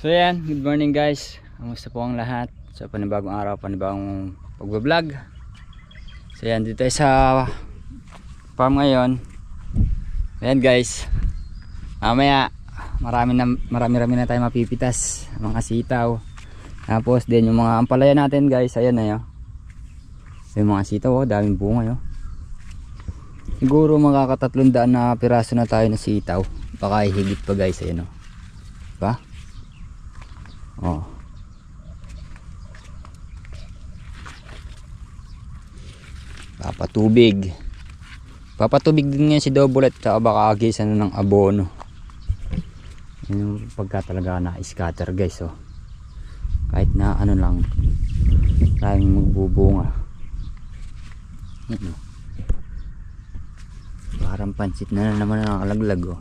So yan, good morning guys. Kamusta po ang lahat? Sa panibagong araw, panibagong pagbablog. So yan, dito tayo sa farm ngayon. Ayan guys, mamaya marami na tayo mapipitas. Mga sitaw. Tapos din yung mga ampalaya natin guys. Ayan na yun. Yung mga sitaw, daming bunga yun. Siguro makaka-300 na piraso na tayo na sitaw. Baka higit pa guys. Ayan o. Diba? Oh. Papatubig din nga si Double at saka baka agisan na ng abono. Yun yung pagka talaga na scatter guys oh. Kahit na ano lang tayong magbubunga. Parang pansit na naman ang alaglag oh.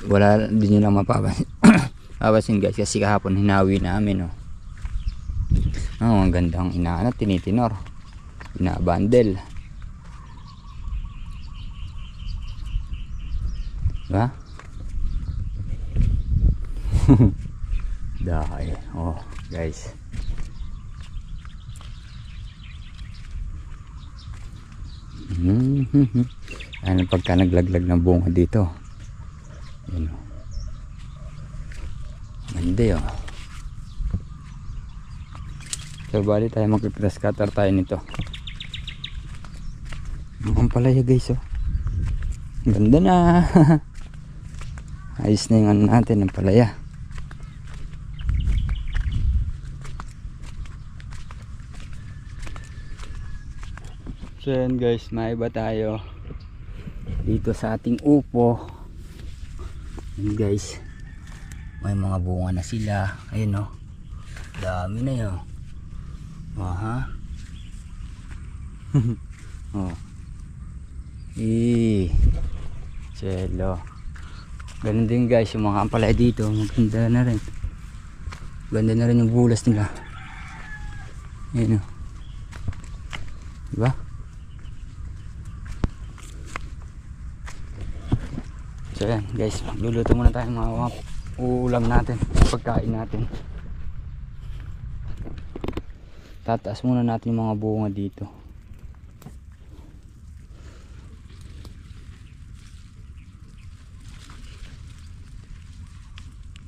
Wala din nyo lang mapapansin guys kasi kahapon hinawi namin oh. Ang gandang inaanat, tinitinor, inabandel, diba? Dahil oh guys, ano pagka naglaglag ng bunga dito. Yan o. Mandi o. So bali tayo mag-grass cutter tayo nito. Ang palaya guys o. Ganda na. Ayos na yung ano natin ng palaya. So yan guys, maiba tayo dito sa ating upo. Yan guys, may mga bunga na sila. Ayun o, dami na yun. Aha. Oh. Selo. Ganun din guys yung mga ampalaya dito. Maganda na rin. Ganda na rin yung bulas nila. Ayun o. Diba? So yan guys, magluluto muna tayo mga ulam natin, pagkain natin. Tataas muna natin yung mga bunga dito.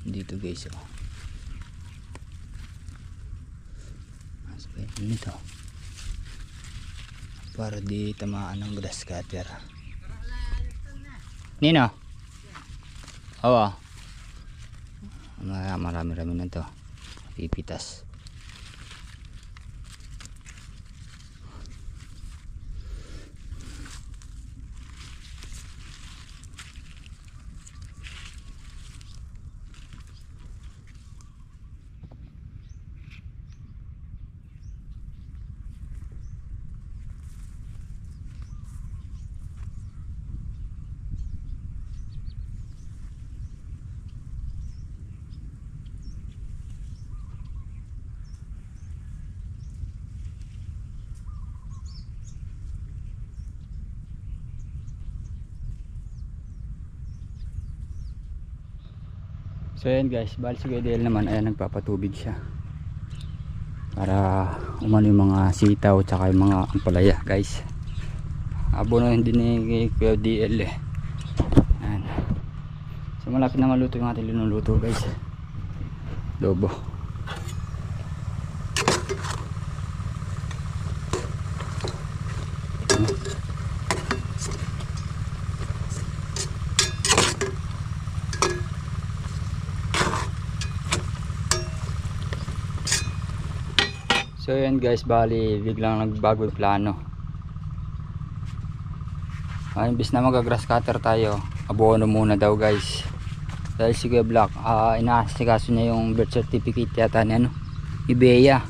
Dito guys oh. Asbay nito. Para di tamaan ng grass cutter. Nino? Oo. Marami-rami na to. Pipitas. So yan guys, bali si Gaydel naman, ayan nagpapatubig siya para umano yung mga sitaw tsaka yung mga ampalaya guys. Abono hindi ni Kuya DL eh. Ayan. So malapit na maluto yung ating linuluto guys. Lobo. So yan guys, bali biglang nagbago yung plano. Imbis na mag-grass cutter tayo, abono muna daw guys. Dahil si Kuya Black, inaasikaso niya yung birth certificate yata ni ano, IBEA.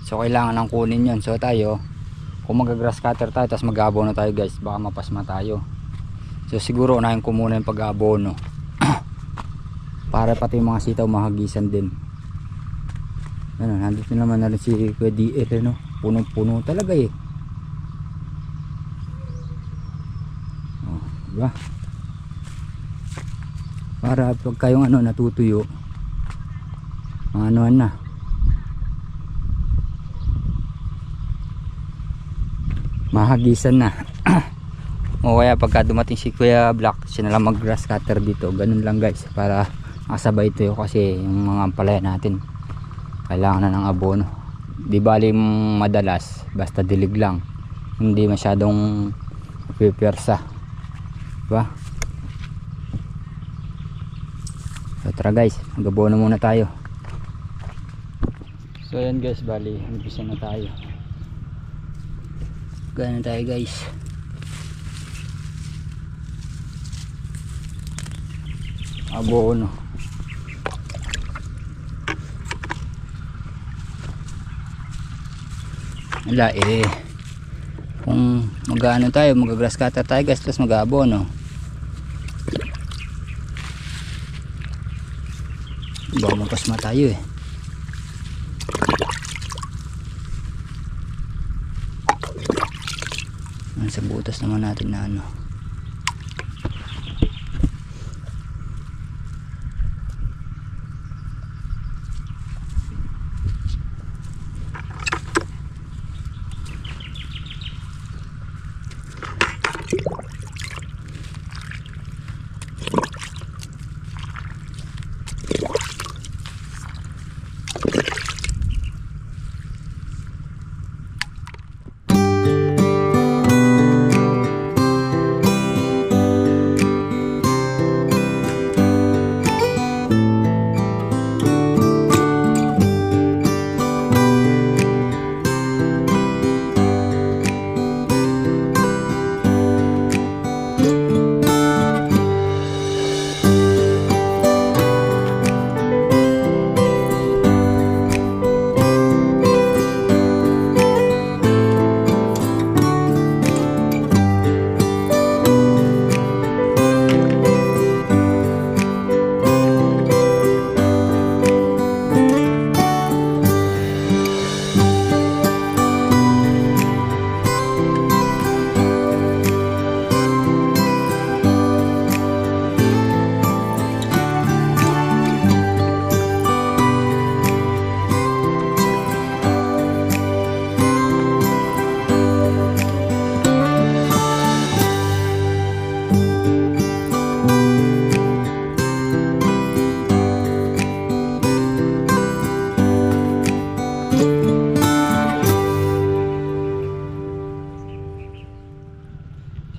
So kailangan nang kunin yun. So tayo, kung mag-grass cutter tayo tapos mag-abono tayo guys, baka mapasma tayo. So siguro unahin ko muna yung pag-abono. Para pati yung mga sitaw mahagisan din. Ano, nandito naman na rin si Kuya DL, no? Punong-puno talaga eh. Oh, diba? Para pag kayong ano natutuyo, Anuhan na. Mahagisan na. O kaya pagka dumating si Kuya Black, siya na lang mag grass cutter dito. Ganun lang guys, para makasabay ito kasi yung mga ampalaya natin kailangan na ng abono. Di bali madalas, basta dilig lang, hindi masyadong pipwersa, diba? So tara guys, mag-abono muna tayo. So ayan guys, bali umpisa na tayo. Gana tayo guys. Abono. Wala kung mag-ano tayo, mag-grass cutter tayo guys, tapos mag-abono. Baka magpasma tayo sa butas naman natin na ano.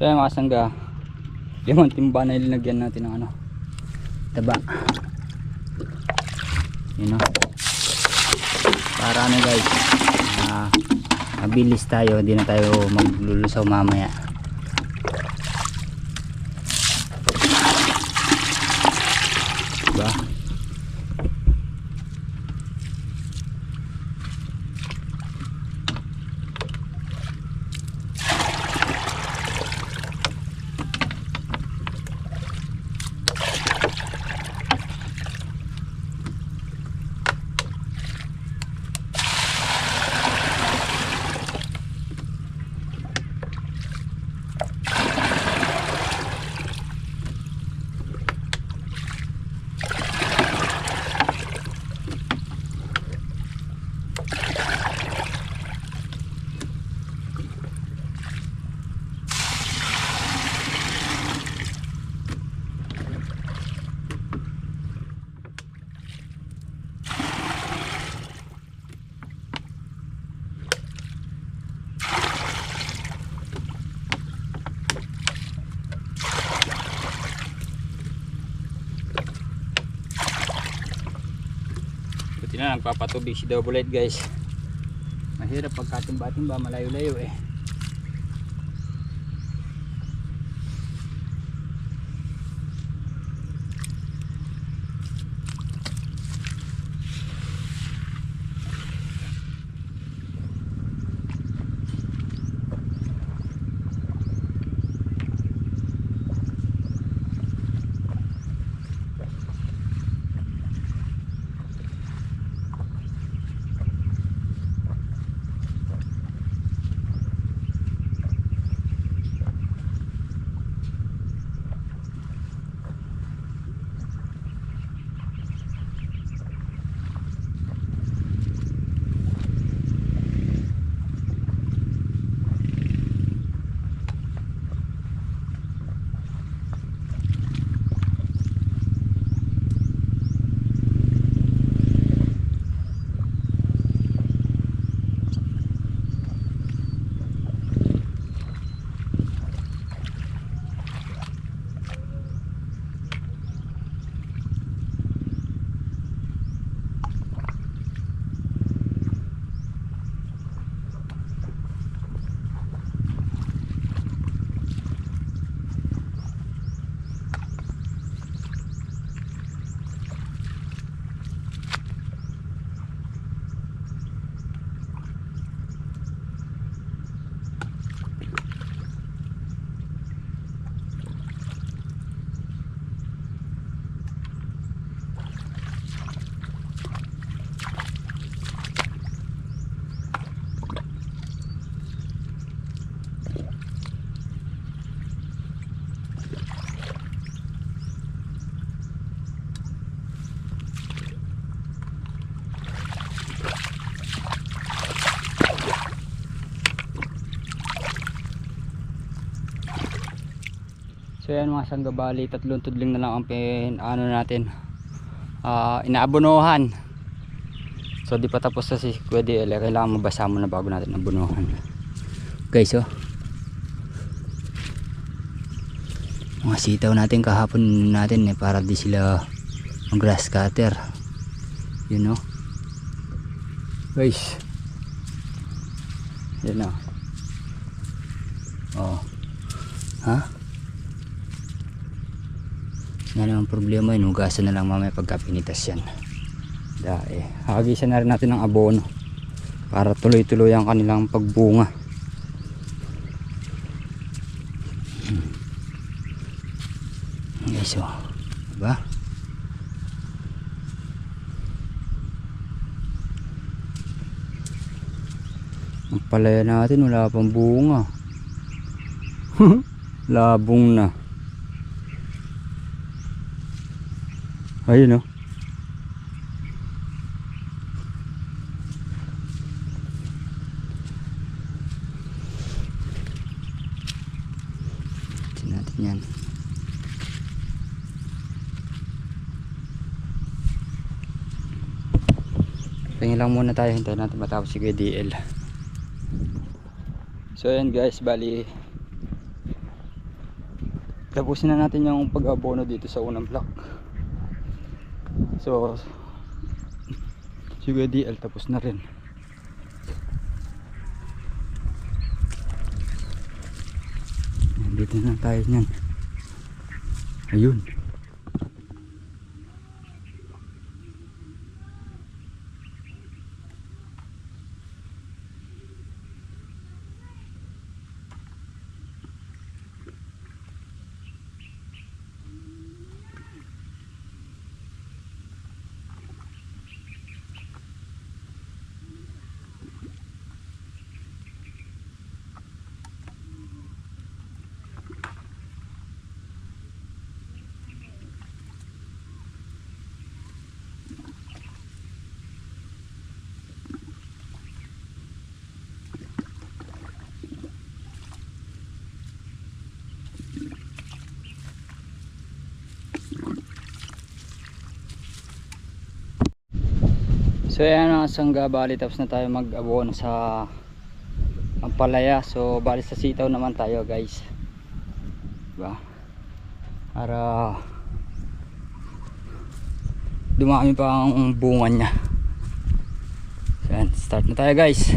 So yung mga sangga, 5 timba na ilinagyan natin ng ano, taba. Yun o. Para ano guys, mabilis tayo, hindi na tayo maglulusaw mamaya. Diba? Buti na nagpapatubig si Double Light guys. Mahirap pagkatimba-timba, malayo-layo So yan mga sanggabali, 3 tudling na lang ang ano natin, inaabonohan. So di pa tapos na si Kuya DL, kailangan mabasa mo na bago natin abunuhan. Guys, oh, mga sitaw natin kahapon natin para di sila mag grass cutter, you know guys. Yan o. Oh. Ha? Yan ang problema, inugasan na lang mamaya pagka pinitas yan. Dahil hagisan na rin natin ng abono para tuloy-tuloy ang kanilang pagbunga. Guys, oh, diba? Ang palaya natin wala pang bunga. Labong na. Ayun, oh. Tingnan natin yan. Tingin lang muna tayo, hintayin natin matapos si DL. So ayan guys, bali tapusin na natin yung pag-abono dito sa unang block. So si DL tapos na rin. Dito na tayo niyan. Ayun. So ayan mga sangga, bali tapos na tayo mag-abono sa Ampalaya. So bali sa sitaw naman tayo guys, diba? Para dumami pa ang bunga nya. So ayan, start na tayo guys.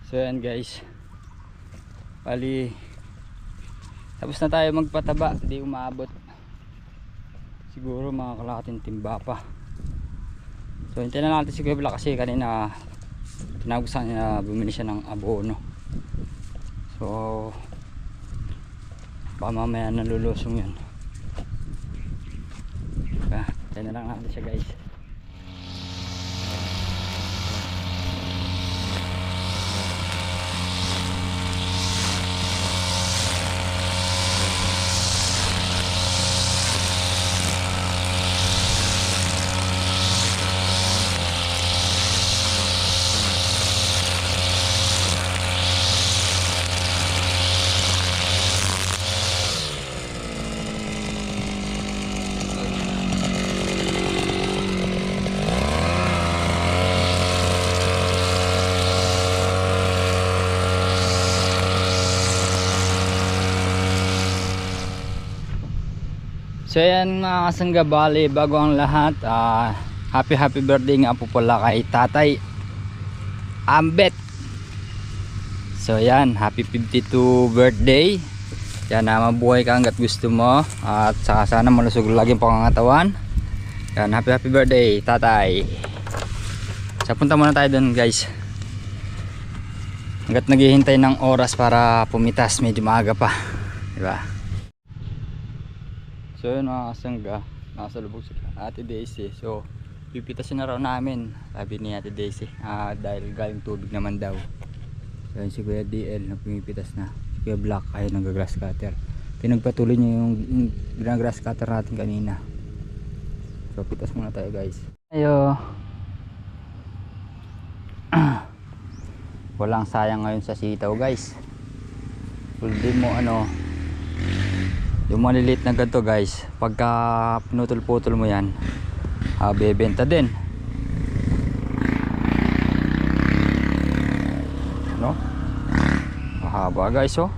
So yan guys, bali tapos na tayo magpataba. Hindi umabot, siguro mga kalahating timba pa. So hintayin na natin si Kuya Black kasi kanina tinagusan niya, bumili siya ng abono. So baka mamaya nalulusong yun. Hintayin na lang natin siya guys. So ayan mga kasangga, bali bago ang lahat, happy birthday nga po pala kay Tatay Ambet. So ayan, happy 52 birthday. Yan, mabuhay ka hanggat gusto mo, at saka sana malusog lagi ang pangangatawan. Yan, happy birthday Tatay. So punta muna tayo doon guys, hanggat naghihintay ng oras para pumitas, medyo maaga pa, diba? So yun mga kasangga, nasa lubog si Ate Daisy. So pipitasin na raw namin, sabi ni Ate Daisy, dahil galing tubig naman daw. So yun, si Kuya DL na pumipitas na, si Kuya Black ay nag-grass cutter. Pinagpatuloy niya yung grass cutter natin kanina. So pitas muna tayo guys. Ayo. Walang sayang ngayon sa sitaw guys. Hindi mo yung maliliit na ganito guys, pagka pinutol-putol mo yan, bebenta din, no? Mahaba guys, oh.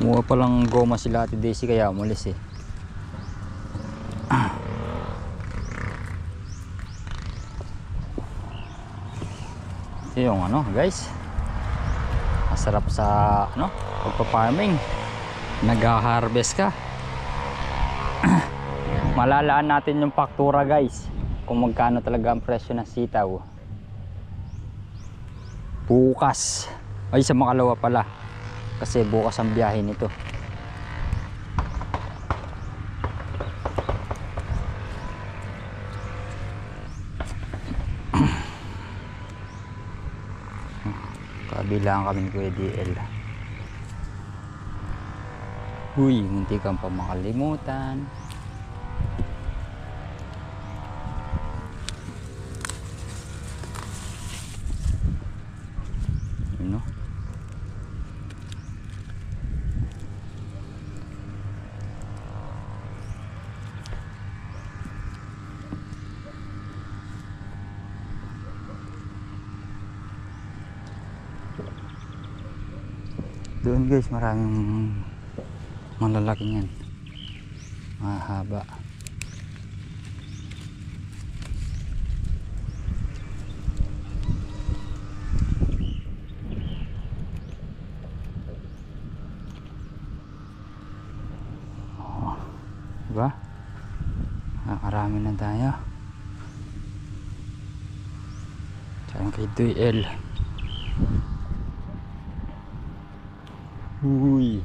Mukha palang goma sila Ate Daisy kaya umalis eh. Ito yung guys, masarap sa pagpa-farming, nag-harvest ka. Malalaan natin yung faktura guys, kung magkano talaga ang presyo ng sitaw bukas, ay sa makalawa pala, kasi bukas ang biyahe nito. Kabilang kami Kuya DL. Uy, hindi kang pa makalimutan. Ano? Doon guys, maraming malalaki yan, mahaba. Oh, diba? Nakarami na tayo. Sayang kay DL. Uy.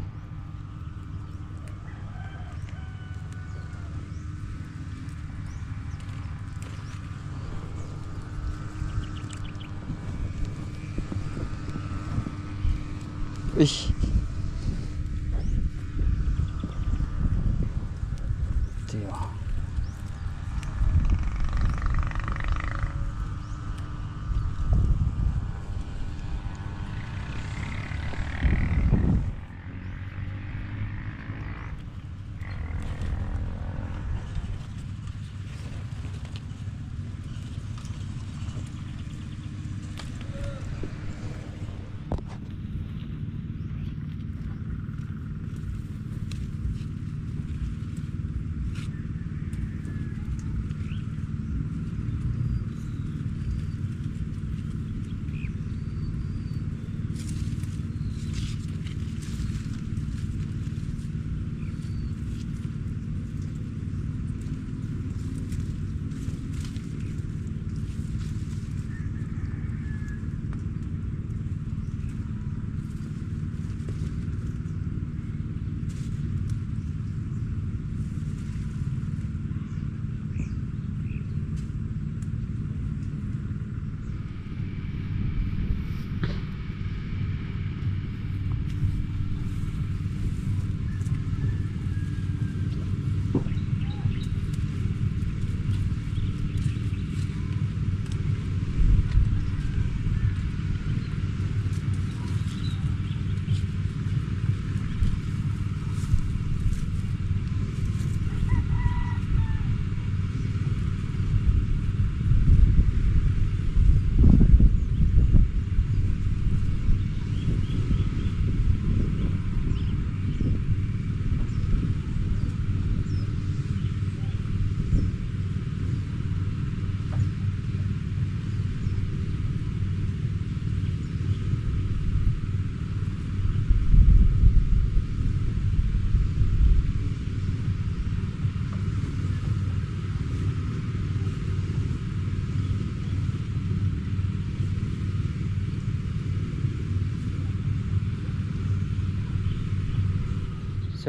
Ish. Tiyo.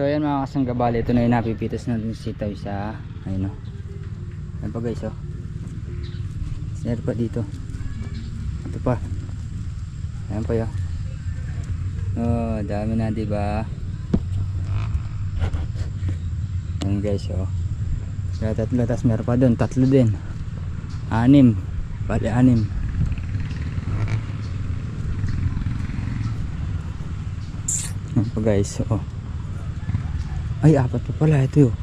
So ayan mga kasangga, bali ito na yung napipitas natin sitaw sa ayun o. Ayan pa guys o. Meron pa dito. Ito pa. Ayan pa yun. Oh, dami na diba? Ayan guys o. Kaya tatlo, tas meron pa doon, tatlo din. 6. Bali 6. Ayan pa guys o. Ay, 4 pa pala ito yun.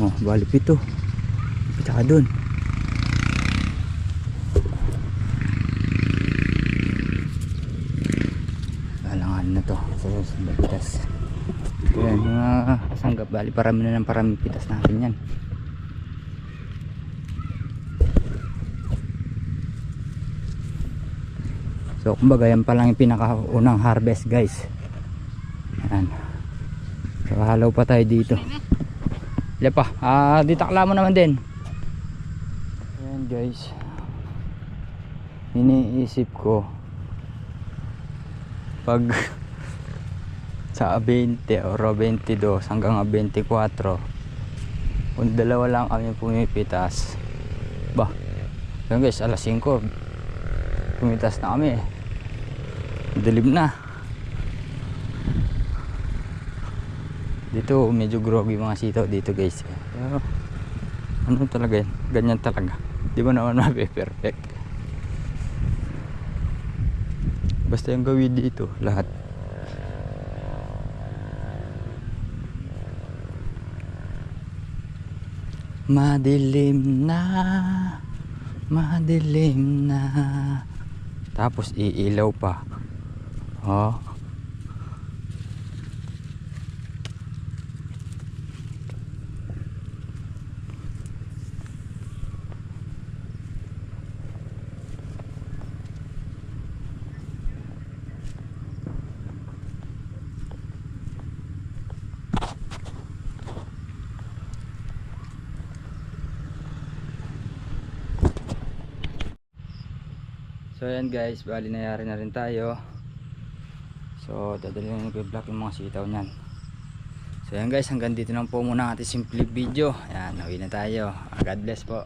Oh, bali 7. Pita ka doon. Alangan na to sa susunod pitas. Ayan mga kasanggap, bali parami na ng parami pitas natin yan. So kumbaga yan pa lang yung pinakaunang harvest guys. Ayan. So halaw pa tayo dito. Wala pa, ditakla mo naman din. Ayan guys, iniisip ko pag sa 20 o 22 hanggang 24 kung dalawa lang kami pumipitas ba, yun guys, alas 5 pumitas na kami, dilim na dito. Medyo groggy mga sitaw dito guys. Pero ano talaga yan, ganyan talaga, di ba naman mape-perfect. Basta yung gawin dito lahat. Madilim na, madilim na, tapos iilaw pa. Oh. So ayan guys, bali nangyari na rin tayo. So dadalhin ko i-block yung mga sitaw nyan. So ayan guys, hanggang dito lang po muna ang ating simple video. Ayan, uwi na tayo. God bless po.